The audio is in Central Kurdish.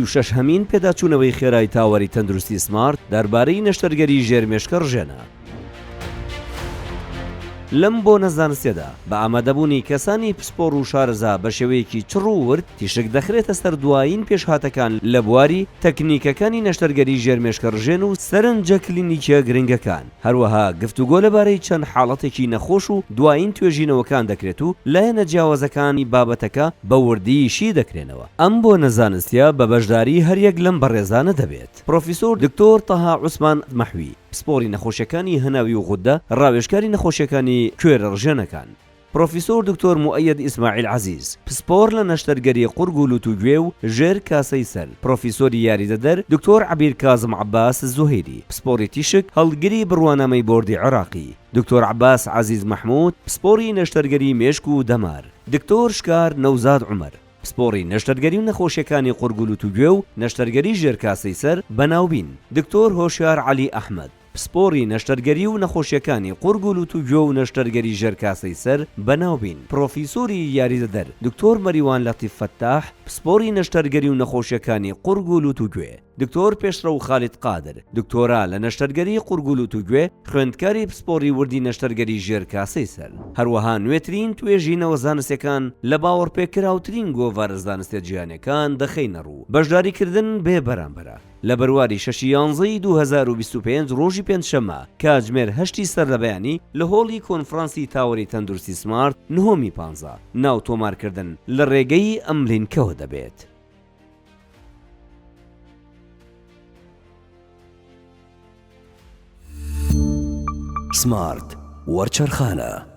36 هەمین پێداچوونەوەی خێرای تاوەری تەندروستی سمارت دەربارەی نەشتەرگەری ژێرمێشکە ڕژێنە. لەم بۆ نەزانستێدا بە ئامادەبوونی کەسانی پسپۆڕ و شارەزا بە شێوەیەکی چڕ و ورد تیشک دەخرێتە سەر دوایین پێشهاتەکان لە بواری تەکنیکەکانی نەشتەرگەری ژێرمێشکە ڕژێن و سەرنجە کلینیکە گرنگەکان. هەروەها گفتوگۆ لەبارەی چەند حاڵەتێکی نەخۆش و دوایین توێژینەوەکان دەکرێت و لایەنە جیاوازەکانی بابەتەکە بە وردیشی دەکرێنەوە. ئەم بۆ نەزانستیا بە بەشداری هەریەک لەم بەڕێزانە دەبێت. پرۆفیسۆر دکتۆر تەها عوسمان مەحوی، پسپۆری نەخۆشیەکانی هەناوی و غودە، ڕاوێژکاری نەخۆشیەکانی کوێرە ڕژێنەکان. پرۆفیسۆر دکتۆر موئەید ئیسماعیل عەزیز، پسپۆر لە نەشتەرگەری قورگ و لوتوگوێ و ژێر کاسەی سەر. پرۆفیسۆری یاریدەدەر دکتۆر عەبیر کازم عەباس زوهێری، پسپۆری تیشک هەڵگری بڕوانامەی بۆردی عێراقی. دکتۆر عەباس عەزیز مەحموود، پسپۆری نەشتەرگەری مێشک و دەمار. دکتۆر شکار نەوزاد عومەر، پسپۆری نەشتەرگەری و نەخۆشیەکانی قورگ و لوتوگوێ و نەشتەرگەری ژێرکاسەی سەر بەناوبین. دکتۆر هۆشیار عەلی ئەحمەد، پسپۆری نەشتەرگەری و نەخۆشیەکانی قورگ و لوتوگوێ و نەشتەرگەری ژێرکاسەی سەر بەناوبین. پرۆفیسۆری یاریدەدەر دکتۆر مەریوان لەتیف فەتاح، پسپۆری نەشتەرگەری و نەخۆشیەکانی قورگ و لوتوگوێ. دکتۆر پێشڕەو خالید قادر، دکتۆرا لە نەشتەرگەری قورگ و لوتوگوێ، خوێندکاری پسپۆری وردی نەشتەرگەری ژێرکاسەی سەر. هەروەها نوێترین توێژینەوە زانستیەکان لە باوەڕپێکراوترین گۆڤارە زانستیە جیهانیەکان دەخەینە ڕوو. بەشداریکردن بێ بەرامبەرە. لە بەرواری 6/11 2025 ڕۆژی پێنجشەممە کاتژمێر 8 سەردەبەیانی لە هۆڵی کۆنفرانسی تاوەری تەندروستی سمارت نهۆمی 15 ناو تۆمارکردن لە ڕێگەی ئەم لینکەوە دەبێت. سمارت وەرچەرخانە.